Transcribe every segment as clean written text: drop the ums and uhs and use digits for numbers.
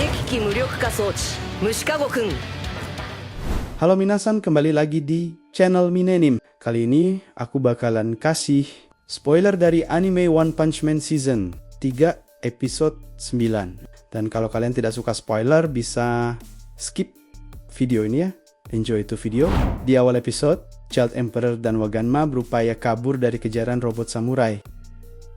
敵機無力化装置虫かごくん。 Halo minasan, kembali lagi di channel Minenim. Kali ini aku bakalan kasih spoiler dari anime One Punch Man Season 3 episode 9. Dan kalau kalian tidak suka spoiler, bisa skip video ini ya. Enjoy itu video. Di awal episode, Child Emperor dan Waganma berupaya kabur dari kejaran robot samurai.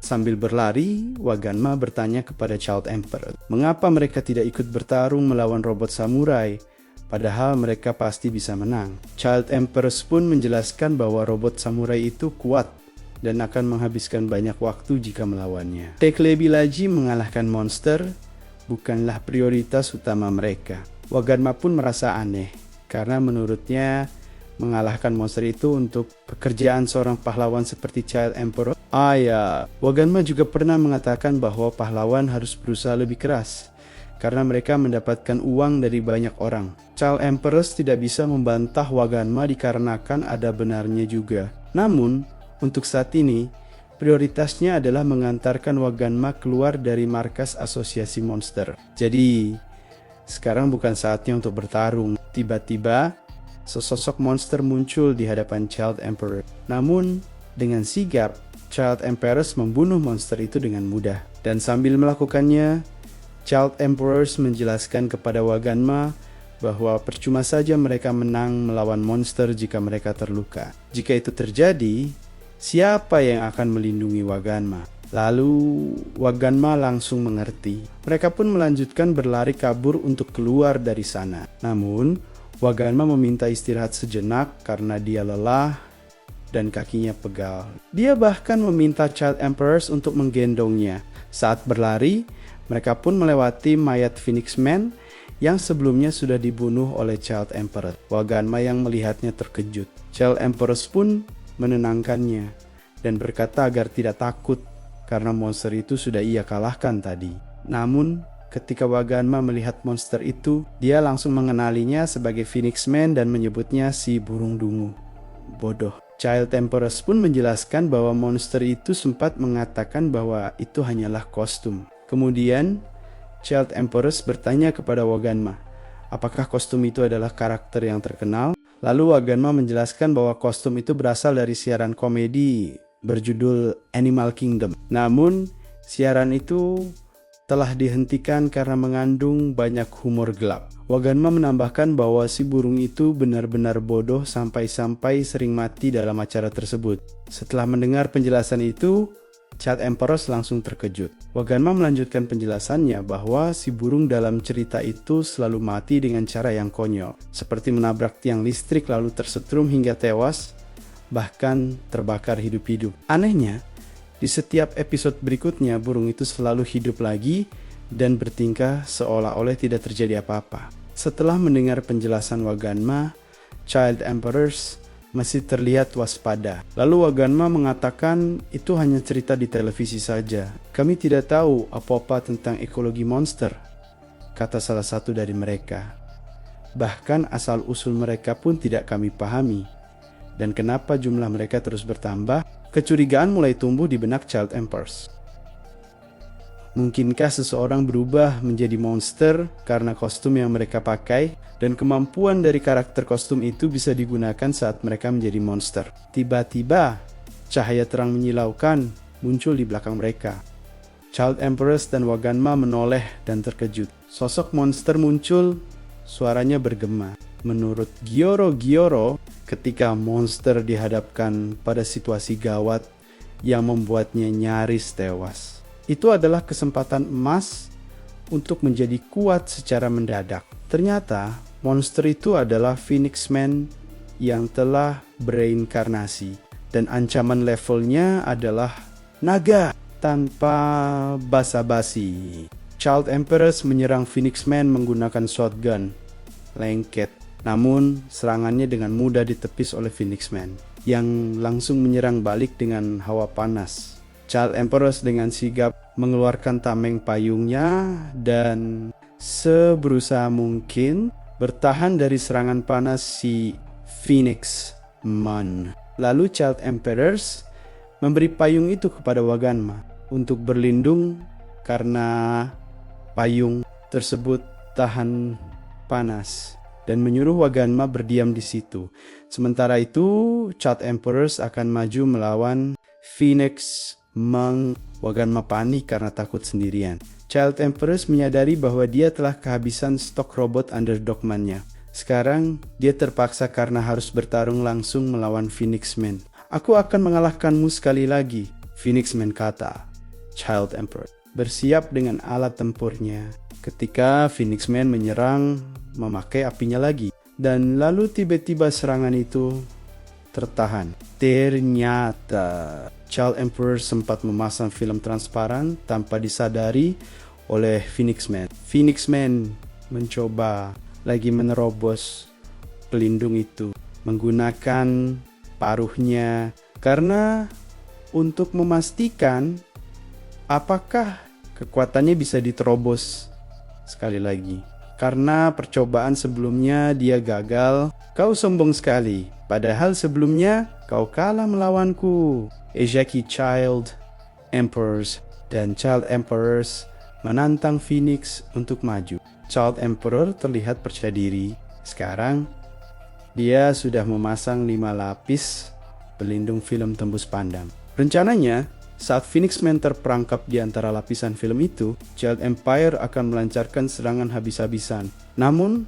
Sambil berlari, Waganma bertanya kepada Child Emperor, mengapa mereka tidak ikut bertarung melawan robot samurai, padahal mereka pasti bisa menang. Child Emperor pun menjelaskan bahwa robot samurai itu kuat dan akan menghabiskan banyak waktu jika melawannya. Tekle Bilaji mengalahkan monster bukanlah prioritas utama mereka. Waganma pun merasa aneh, karena menurutnya mengalahkan monster itu untuk pekerjaan seorang pahlawan seperti Child Emperor. Waganma juga pernah mengatakan bahwa pahlawan harus berusaha lebih keras karena mereka mendapatkan uang dari banyak orang. Child Emperor tidak bisa membantah Waganma dikarenakan ada benarnya juga. Namun, untuk saat ini, prioritasnya adalah mengantarkan Waganma keluar dari markas asosiasi monster. Jadi, sekarang bukan saatnya untuk bertarung. Tiba-tiba, sesosok monster muncul di hadapan Child Emperor. Namun, dengan sigap, Child Emperor membunuh monster itu dengan mudah. Dan sambil melakukannya, Child Emperor menjelaskan kepada Waganma bahwa percuma saja mereka menang melawan monster jika mereka terluka. Jika itu terjadi, siapa yang akan melindungi Waganma? Lalu Waganma langsung mengerti. Mereka pun melanjutkan berlari kabur untuk keluar dari sana. Namun, Waganma meminta istirahat sejenak karena dia lelah dan kakinya pegal. Dia bahkan meminta Child Emperor untuk menggendongnya. Saat berlari, mereka pun melewati mayat Phoenix Man yang sebelumnya sudah dibunuh oleh Child Emperor. Waganma yang melihatnya terkejut. Child Emperor pun menenangkannya dan berkata agar tidak takut karena monster itu sudah ia kalahkan tadi. Namun, ketika Waganma melihat monster itu, dia langsung mengenalinya sebagai Phoenix Man dan menyebutnya si burung dungu. Bodoh. Child Emperor pun menjelaskan bahwa monster itu sempat mengatakan bahwa itu hanyalah kostum. Kemudian, Child Emperor bertanya kepada Waganma, apakah kostum itu adalah karakter yang terkenal? Lalu Waganma menjelaskan bahwa kostum itu berasal dari siaran komedi berjudul Animal Kingdom. Namun, siaran itu telah dihentikan karena mengandung banyak humor gelap. Waganma menambahkan bahwa si burung itu benar-benar bodoh sampai-sampai sering mati dalam acara tersebut. Setelah mendengar penjelasan itu, Child Emperor langsung terkejut. Waganma melanjutkan penjelasannya bahwa si burung dalam cerita itu selalu mati dengan cara yang konyol, seperti menabrak tiang listrik lalu tersetrum hingga tewas, bahkan terbakar hidup-hidup. Anehnya, di setiap episode berikutnya burung itu selalu hidup lagi dan bertingkah seolah-olah tidak terjadi apa-apa. Setelah mendengar penjelasan Waganma, Child Emperor masih terlihat waspada. Lalu Waganma mengatakan itu hanya cerita di televisi saja. Kami tidak tahu apa-apa tentang ekologi monster, kata salah satu dari mereka. Bahkan asal-usul mereka pun tidak kami pahami. Dan kenapa jumlah mereka terus bertambah? Kecurigaan mulai tumbuh di benak Child Emperor. Mungkinkah seseorang berubah menjadi monster karena kostum yang mereka pakai, dan kemampuan dari karakter kostum itu bisa digunakan saat mereka menjadi monster? Tiba-tiba, cahaya terang menyilaukan muncul di belakang mereka. Child Emperor dan Waganma menoleh dan terkejut. Sosok monster muncul, suaranya bergema. Menurut Gyoro, ketika monster dihadapkan pada situasi gawat yang membuatnya nyaris tewas, itu adalah kesempatan emas untuk menjadi kuat secara mendadak. Ternyata monster itu adalah Phoenix Man yang telah bereinkarnasi, dan ancaman levelnya adalah naga. Tanpa basa-basi, Child Emperor menyerang Phoenix Man menggunakan shotgun lengket. Namun serangannya dengan mudah ditepis oleh Phoenix Man yang langsung menyerang balik dengan hawa panas. Child Emperor dengan sigap mengeluarkan tameng payungnya dan seberusaha mungkin bertahan dari serangan panas si Phoenix Man. Lalu Child Emperor memberi payung itu kepada Waganma untuk berlindung karena payung tersebut tahan panas dan menyuruh Waganma berdiam di situ. Sementara itu, Child Emperors akan maju melawan Phoenix Monk. Waganma panik karena takut sendirian. Child Emperors menyadari bahwa dia telah kehabisan stok robot underdogman-nya. Sekarang, dia terpaksa karena harus bertarung langsung melawan Phoenix Man. Aku akan mengalahkanmu sekali lagi, Phoenix Man kata Child Emperor. Bersiap dengan alat tempurnya. Ketika Phoenix Man menyerang, memakai apinya lagi. Dan lalu tiba-tiba serangan itu tertahan. Ternyata Child Emperor sempat memasang film transparan tanpa disadari oleh Phoenix Man. Phoenix Man mencoba lagi menerobos pelindung itu menggunakan paruhnya karena untuk memastikan apakah kekuatannya bisa diterobos sekali lagi. Karena percobaan sebelumnya dia gagal, kau sombong sekali. Padahal sebelumnya kau kalah melawanku. Ejaki Child Emperors dan Child Emperors menantang Phoenix untuk maju. Child Emperor terlihat percaya diri. Sekarang, dia sudah memasang 5 lapis pelindung film tembus pandang. Rencananya, saat Phoenix Man terperangkap di antara lapisan film itu, Child Empire akan melancarkan serangan habis-habisan. Namun,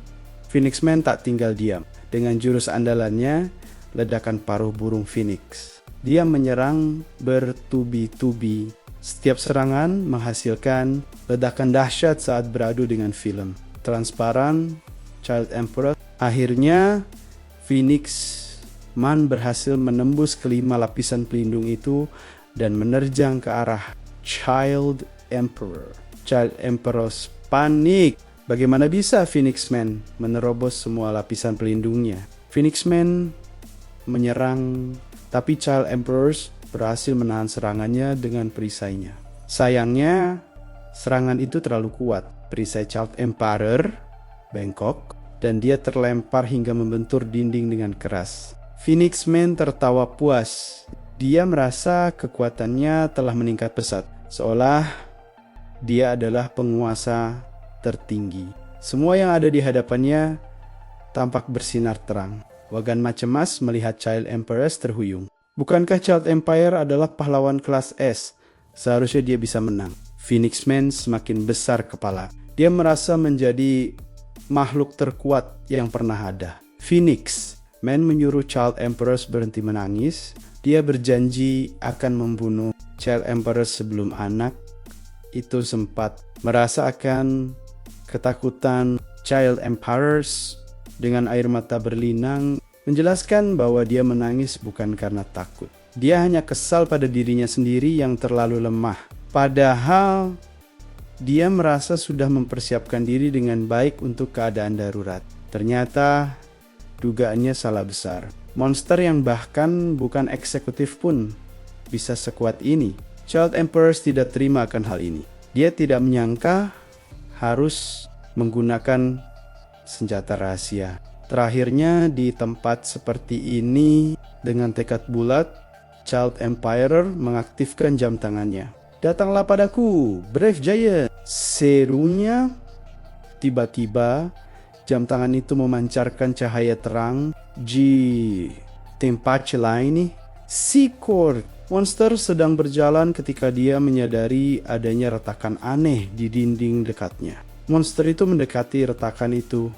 Phoenix Man tak tinggal diam. Dengan jurus andalannya, ledakan paruh burung Phoenix. Dia menyerang bertubi-tubi. Setiap serangan menghasilkan ledakan dahsyat saat beradu dengan film transparan Child Emperor. Akhirnya Phoenix Man berhasil menembus kelima lapisan pelindung itu dan menerjang ke arah Child Emperor. Child Emperor panik. Bagaimana bisa Phoenix Man menerobos semua lapisan pelindungnya? Phoenix Man menyerang, tapi Child Emperor berhasil menahan serangannya dengan perisainya. Sayangnya, serangan itu terlalu kuat. Perisai Child Emperor bengkok dan dia terlempar hingga membentur dinding dengan keras. Phoenix Man tertawa puas. Dia merasa kekuatannya telah meningkat pesat, seolah dia adalah penguasa tertinggi. Semua yang ada di hadapannya tampak bersinar terang. Waganma cemas melihat Child Emperors terhuyung. Bukankah Child Empire adalah pahlawan kelas S? Seharusnya dia bisa menang. Phoenix Man semakin besar kepala. Dia merasa menjadi makhluk terkuat yang pernah ada. Phoenix Man menyuruh Child Emperors berhenti menangis. Dia berjanji akan membunuh Child Emperors sebelum anak itu sempat merasakan ketakutan. Child Emperors dengan air mata berlinang menjelaskan bahwa dia menangis bukan karena takut. Dia hanya kesal pada dirinya sendiri yang terlalu lemah. Padahal dia merasa sudah mempersiapkan diri dengan baik untuk keadaan darurat. Ternyata dugaannya salah besar. Monster yang bahkan bukan eksekutif pun bisa sekuat ini. Child Emperors tidak terima akan hal ini. Dia tidak menyangka harus menggunakan senjata rahasia. Terakhirnya di tempat seperti ini, dengan tekad bulat, Child Empire mengaktifkan jam tangannya. Datanglah padaku, Brave Giant, serunya. Tiba-tiba, jam tangan itu memancarkan cahaya terang. Tempat celah ini, Seacord. Monster sedang berjalan ketika dia menyadari adanya retakan aneh di dinding dekatnya. Monster itu mendekati retakan itu,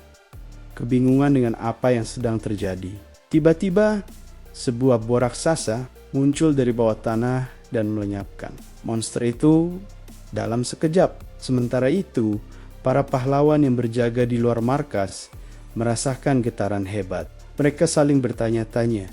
kebingungan dengan apa yang sedang terjadi. Tiba-tiba, sebuah borak raksasa muncul dari bawah tanah dan melenyapkan. Monster itu dalam sekejap. Sementara itu, para pahlawan yang berjaga di luar markas merasakan getaran hebat. Mereka saling bertanya-tanya,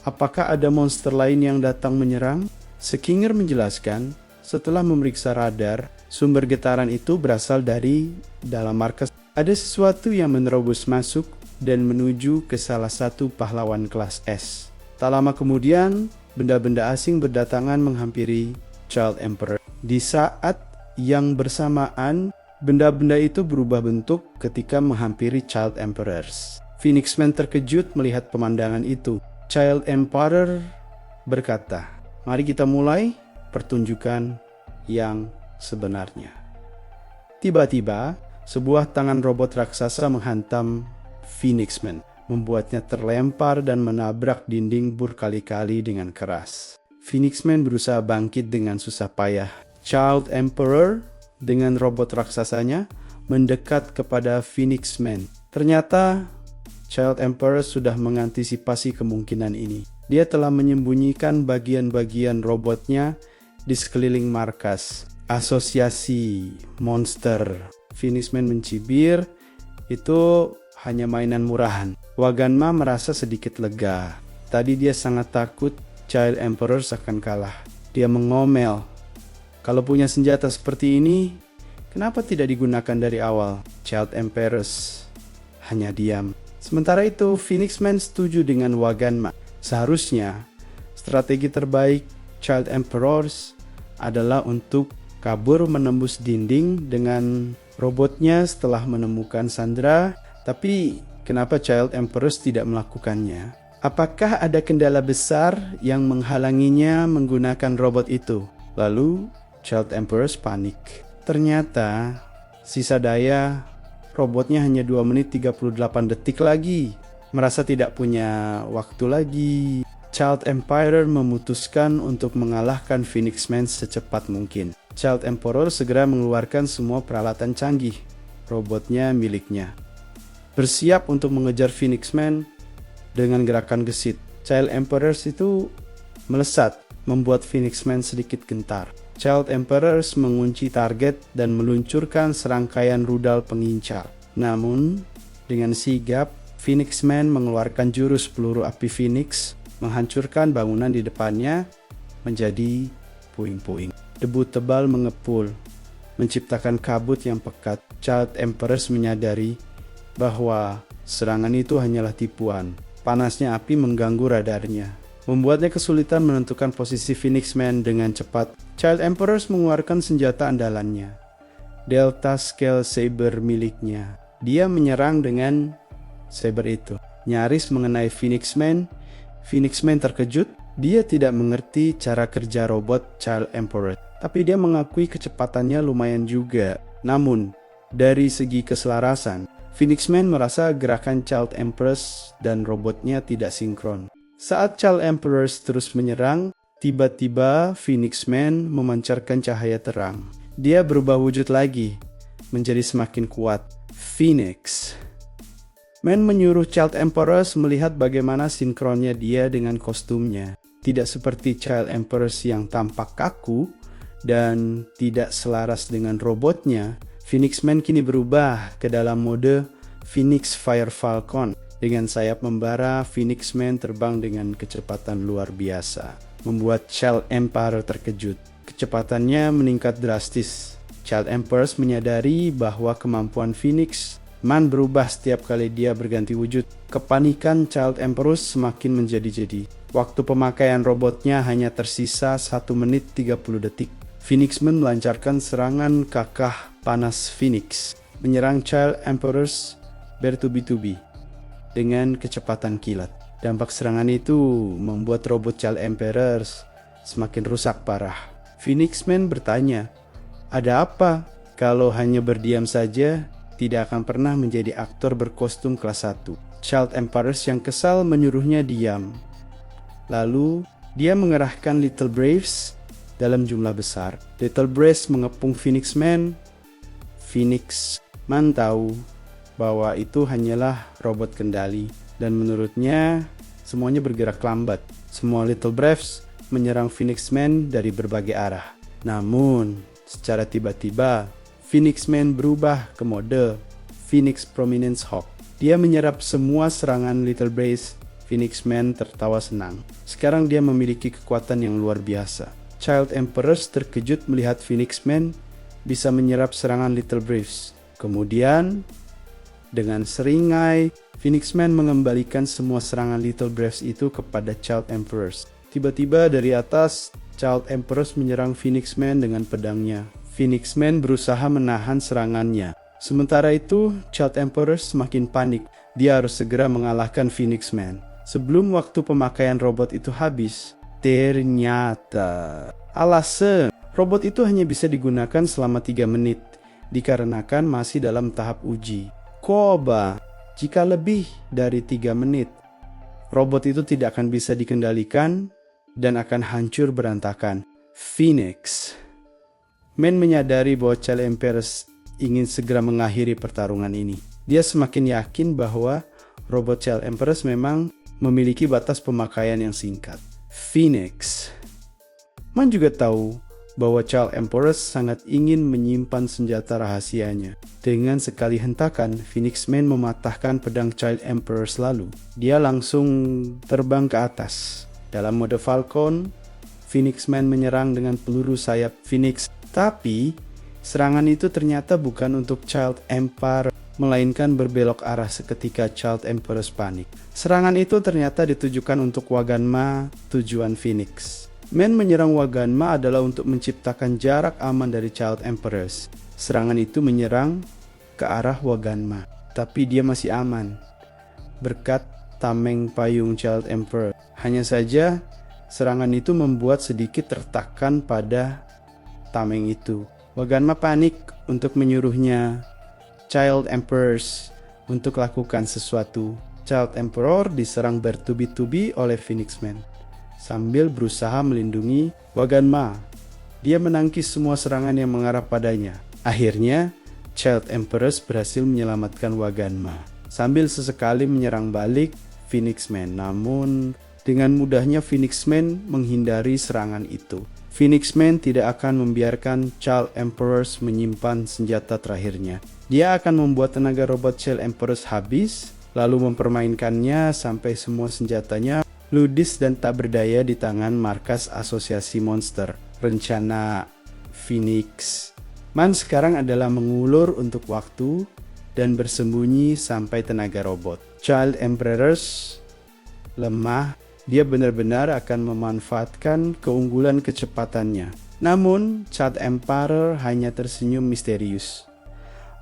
apakah ada monster lain yang datang menyerang? Skinger menjelaskan, setelah memeriksa radar, sumber getaran itu berasal dari dalam markas. Ada sesuatu yang menerobos masuk dan menuju ke salah satu pahlawan kelas S. Tak lama kemudian, benda-benda asing berdatangan menghampiri Child Emperor. Di saat yang bersamaan, benda-benda itu berubah bentuk ketika menghampiri Child Emperors. Phoenix Man terkejut melihat pemandangan itu. Child Emperor berkata, "Mari kita mulai pertunjukan yang sebenarnya." Tiba-tiba, sebuah tangan robot raksasa menghantam Phoenix Man, membuatnya terlempar dan menabrak dinding berkali-kali dengan keras. Phoenix Man berusaha bangkit dengan susah payah. Child Emperor dengan robot raksasanya mendekat kepada Phoenix Man. Ternyata Child Emperor sudah mengantisipasi kemungkinan ini. Dia telah menyembunyikan bagian-bagian robotnya di sekeliling markas Asosiasi Monster. Phoenix Man mencibir, itu hanya mainan murahan. Waganma merasa sedikit lega. Tadi dia sangat takut Child Emperor akan kalah. Dia mengomel, kalau punya senjata seperti ini, kenapa tidak digunakan dari awal? Child Emperor hanya diam. Sementara itu, Phoenix Man setuju dengan Waganma. Seharusnya, strategi terbaik Child Emperors adalah untuk kabur menembus dinding dengan robotnya setelah menemukan Sandra. Tapi, kenapa Child Emperors tidak melakukannya? Apakah ada kendala besar yang menghalanginya menggunakan robot itu? Lalu, Child Emperors panik. Ternyata, sisa daya robotnya hanya 2 menit 38 detik lagi. Merasa tidak punya waktu lagi, Child Emperor memutuskan untuk mengalahkan Phoenix Man secepat mungkin. Child Emperor segera mengeluarkan semua peralatan canggih robotnya miliknya. Bersiap untuk mengejar Phoenix Man dengan gerakan gesit. Child Emperor itu melesat, membuat Phoenix Man sedikit gentar. Child Emperor mengunci target dan meluncurkan serangkaian rudal pengincar. Namun, dengan sigap, Phoenix Man mengeluarkan jurus peluru api Phoenix, menghancurkan bangunan di depannya menjadi puing-puing. Debu tebal mengepul, menciptakan kabut yang pekat. Child Emperor menyadari bahwa serangan itu hanyalah tipuan. Panasnya api mengganggu radarnya, membuatnya kesulitan menentukan posisi Phoenix Man dengan cepat. Child Emperor mengeluarkan senjata andalannya, Delta Scale Saber miliknya. Dia menyerang dengan saber itu, nyaris mengenai Phoenix Man. Phoenix Man terkejut. Dia tidak mengerti cara kerja robot Child Emperor, tapi dia mengakui kecepatannya lumayan juga. Namun, dari segi keselarasan, Phoenix Man merasa gerakan Child Emperor dan robotnya tidak sinkron. Saat Child Emperor terus menyerang, tiba-tiba Phoenix Man memancarkan cahaya terang. Dia berubah wujud lagi, menjadi semakin kuat. Phoenix Man menyuruh Child Emperor melihat bagaimana sinkronnya dia dengan kostumnya. Tidak seperti Child Emperor yang tampak kaku dan tidak selaras dengan robotnya, Phoenix Man kini berubah ke dalam mode Phoenix Fire Falcon. Dengan sayap membara, Phoenix Man terbang dengan kecepatan luar biasa, membuat Child Emperor terkejut. Kecepatannya meningkat drastis. Child Emperor menyadari bahwa kemampuan Phoenix Man berubah setiap kali dia berganti wujud. Kepanikan Child Emperor semakin menjadi-jadi. Waktu pemakaian robotnya hanya tersisa 1 menit 30 detik. Phoenix Man melancarkan serangan kakah panas Phoenix, menyerang Child Emperor bertubi-tubi dengan kecepatan kilat. Dampak serangan itu membuat robot Child Emperor semakin rusak parah. Phoenix Man bertanya, ada apa? Kalau hanya berdiam saja, tidak akan pernah menjadi aktor berkostum kelas 1. Child Emperor yang kesal menyuruhnya diam. Lalu, dia mengerahkan Little Braves dalam jumlah besar. Little Braves mengepung Phoenix Man. Phoenix Man tahu bahwa itu hanyalah robot kendali, dan menurutnya semuanya bergerak lambat. Semua Little Braves menyerang Phoenix Man dari berbagai arah. Namun, secara tiba-tiba, Phoenix Man berubah ke mode Phoenix Prominence Hawk. Dia menyerap semua serangan Little Braves. Phoenix Man tertawa senang. Sekarang dia memiliki kekuatan yang luar biasa. Child Emperor terkejut melihat Phoenix Man bisa menyerap serangan Little Braves. Kemudian, dengan seringai, Phoenix Man mengembalikan semua serangan Little Braves itu kepada Child Emperor. Tiba-tiba dari atas, Child Emperor menyerang Phoenix Man dengan pedangnya. Phoenix Man berusaha menahan serangannya. Sementara itu, Child Emperor semakin panik. Dia harus segera mengalahkan Phoenix Man. Sebelum waktu pemakaian robot itu habis, ternyata alasan robot itu hanya bisa digunakan selama 3 menit. dikarenakan masih dalam tahap uji. Koba, jika lebih dari 3 menit, robot itu tidak akan bisa dikendalikan dan akan hancur berantakan. Phoenix. Man menyadari bahwa Child Emperors ingin segera mengakhiri pertarungan ini. Dia semakin yakin bahwa robot Child Emperors memang memiliki batas pemakaian yang singkat. Phoenix. Man juga tahu bahwa Child Emperors sangat ingin menyimpan senjata rahasianya. Dengan sekali hentakan, Phoenix Man mematahkan pedang Child Emperors lalu. Dia langsung terbang ke atas. Dalam mode Falcon, Phoenix Man menyerang dengan peluru sayap Phoenix. Tapi, serangan itu ternyata bukan untuk Child Empire, melainkan berbelok arah seketika Child Emperors panik. Serangan itu ternyata ditujukan untuk Waganma, tujuan Phoenix. Man menyerang Waganma adalah untuk menciptakan jarak aman dari Child Emperors. Serangan itu menyerang ke arah Waganma, tapi dia masih aman berkat tameng payung Child Emperor. Hanya saja, serangan itu membuat sedikit retakan pada tameng itu. Waganma panik untuk menyuruhnya Child Emperors untuk lakukan sesuatu. Child Emperor diserang bertubi-tubi oleh Phoenix Man sambil berusaha melindungi Waganma. Dia menangkis semua serangan yang mengarah padanya. Akhirnya, Child Emperors berhasil menyelamatkan Waganma sambil sesekali menyerang balik Phoenix Man. Namun, dengan mudahnya Phoenix Man menghindari serangan itu. Phoenix Man tidak akan membiarkan Child Emperors menyimpan senjata terakhirnya. Dia akan membuat tenaga robot Child Emperors habis, lalu mempermainkannya sampai semua senjatanya ludis dan tak berdaya di tangan markas Asosiasi Monster. Rencana Phoenix Man sekarang adalah mengulur untuk waktu dan bersembunyi sampai tenaga robot Child Emperors lemah. Dia benar-benar akan memanfaatkan keunggulan kecepatannya. Namun, Child Emperor hanya tersenyum misterius.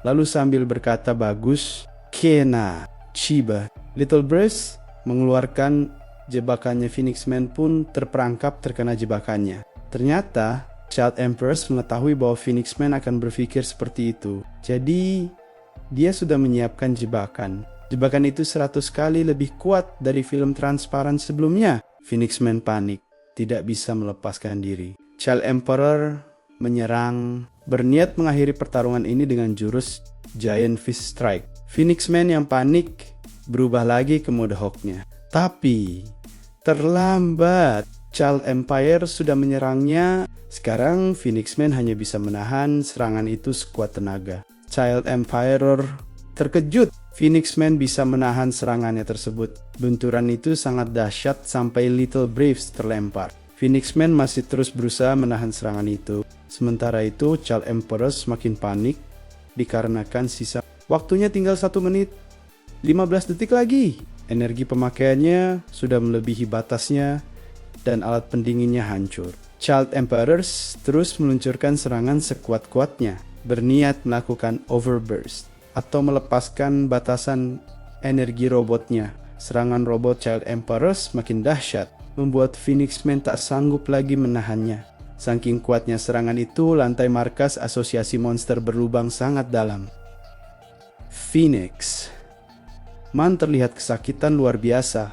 Lalu sambil berkata bagus, Kena, Chiba. Little Breast mengeluarkan jebakannya. Phoenix Man pun terperangkap terkena jebakannya. Ternyata, Child Emperors mengetahui bahwa Phoenix Man akan berpikir seperti itu. Jadi, dia sudah menyiapkan jebakan. Jebakan itu 100 kali lebih kuat dari film transparan sebelumnya. Phoenix Man panik, tidak bisa melepaskan diri. Child Emperor menyerang, berniat mengakhiri pertarungan ini dengan jurus Giant Fist Strike. Phoenix Man yang panik berubah lagi ke mode Hawk-nya. Tapi, terlambat. Child Empire sudah menyerangnya. Sekarang Phoenix Man hanya bisa menahan serangan itu sekuat tenaga. Child Emperor terkejut. Phoenix Man bisa menahan serangannya tersebut. Benturan itu sangat dahsyat sampai Little Braves terlempar. Phoenix Man masih terus berusaha menahan serangan itu. Sementara itu, Child Emperor semakin panik dikarenakan sisa waktunya tinggal 1 menit 15 detik lagi. Energi pemakaiannya sudah melebihi batasnya dan alat pendinginnya hancur. Child Emperors terus meluncurkan serangan sekuat-kuatnya, berniat melakukan overburst atau melepaskan batasan energi robotnya. Serangan robot Child Emperors makin dahsyat, membuat Phoenix Man tak sanggup lagi menahannya. Saking kuatnya serangan itu, lantai markas Asosiasi Monster berlubang sangat dalam. Phoenix Man terlihat kesakitan luar biasa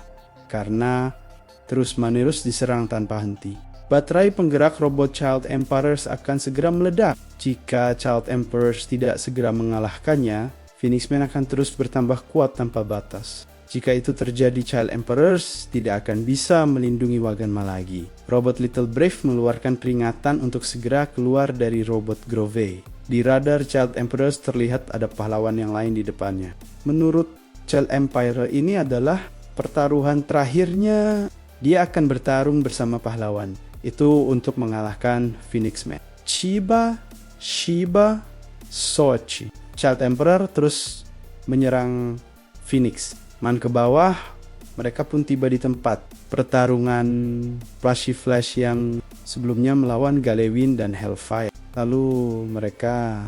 karena terus-menerus diserang tanpa henti. Baterai penggerak robot Child Emperors akan segera meledak. Jika Child Emperors tidak segera mengalahkannya, Phoenix Man akan terus bertambah kuat tanpa batas. Jika itu terjadi, Child Emperors tidak akan bisa melindungi Waganma lagi. Robot Little Brave mengeluarkan peringatan untuk segera keluar dari robot Grove. Di radar Child Emperors terlihat ada pahlawan yang lain di depannya. Menurut Child Empire, ini adalah pertaruhan terakhirnya. Dia akan bertarung bersama pahlawan. Itu untuk mengalahkan Phoenix Man. Chiba, Shiba, Sochi. Child Emperor terus menyerang Phoenix Man ke bawah. Mereka pun tiba di tempat pertarungan Flashy Flash yang sebelumnya melawan Galewin dan Hellfire. Lalu mereka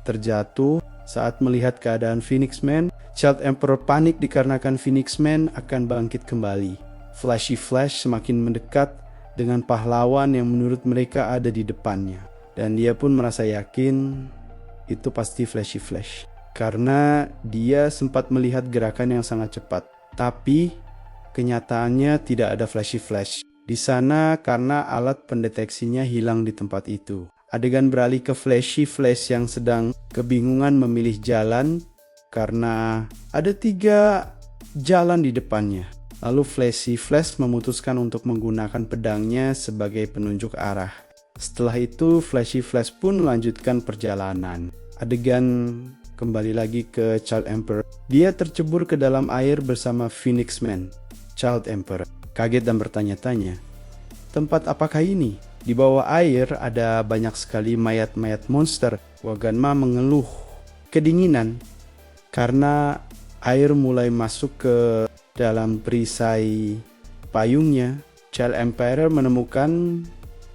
terjatuh saat melihat keadaan Phoenix Man. Child Emperor panik dikarenakan Phoenix Man akan bangkit kembali. Flashy Flash semakin mendekat dengan pahlawan yang menurut mereka ada di depannya. Dan dia pun merasa yakin itu pasti Flashy Flash. Karena dia sempat melihat gerakan yang sangat cepat. Tapi kenyataannya tidak ada Flashy Flash di sana karena alat pendeteksinya hilang di tempat itu. Adegan beralih ke Flashy Flash yang sedang kebingungan memilih jalan karena ada 3 jalan di depannya. Lalu Flashy Flash memutuskan untuk menggunakan pedangnya sebagai penunjuk arah. Setelah itu Flashy Flash pun melanjutkan perjalanan. Adegan kembali lagi ke Child Emperor. Dia tercebur ke dalam air bersama Phoenix Man. Child Emperor kaget dan bertanya-tanya, tempat apakah ini? Di bawah air ada banyak sekali mayat-mayat monster. Waganma mengeluh kedinginan karena air mulai masuk ke dalam perisai payungnya. Child Emperor menemukan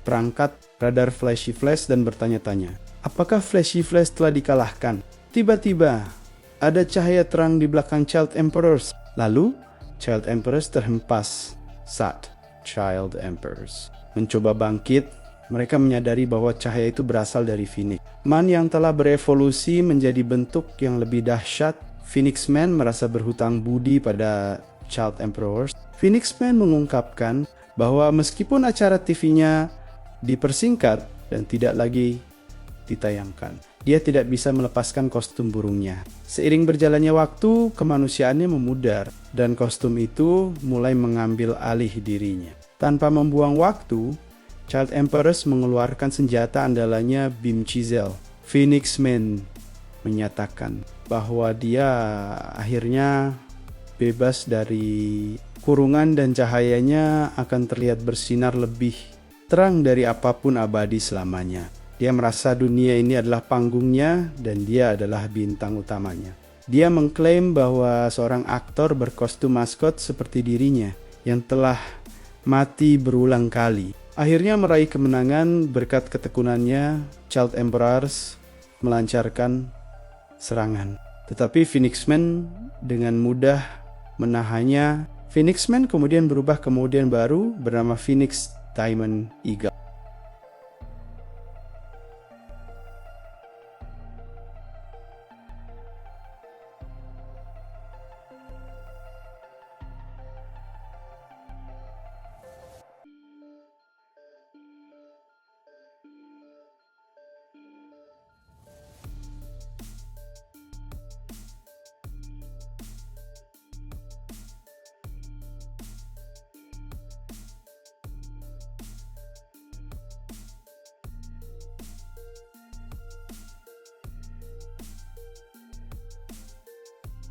perangkat radar Flashy Flash dan bertanya-tanya, apakah Flashy Flash telah dikalahkan? Tiba-tiba ada cahaya terang di belakang Child Emperors. Lalu Child Emperors terhempas saat Child Emperors mencoba bangkit. Mereka menyadari bahwa cahaya itu berasal dari Phoenix Man yang telah berevolusi menjadi bentuk yang lebih dahsyat. Phoenix Man merasa berhutang budi pada Child Emperors. Phoenix Man mengungkapkan bahwa meskipun acara TV-nya dipersingkat dan tidak lagi ditayangkan, dia tidak bisa melepaskan kostum burungnya. Seiring berjalannya waktu, kemanusiaannya memudar dan kostum itu mulai mengambil alih dirinya. Tanpa membuang waktu, Child Emperors mengeluarkan senjata andalannya Beam Chisel. Phoenix Man menyatakan bahwa dia akhirnya bebas dari kurungan dan cahayanya akan terlihat bersinar lebih terang dari apapun abadi selamanya. Dia merasa dunia ini adalah panggungnya dan dia adalah bintang utamanya. Dia mengklaim bahwa seorang aktor berkostum maskot seperti dirinya yang telah mati berulang kali akhirnya meraih kemenangan berkat ketekunannya. Child Emperors melancarkan serangan, tetapi Phoenix Man dengan mudah menahannya. Phoenix Man kemudian berubah ke model baru bernama Phoenix Diamond Eagle.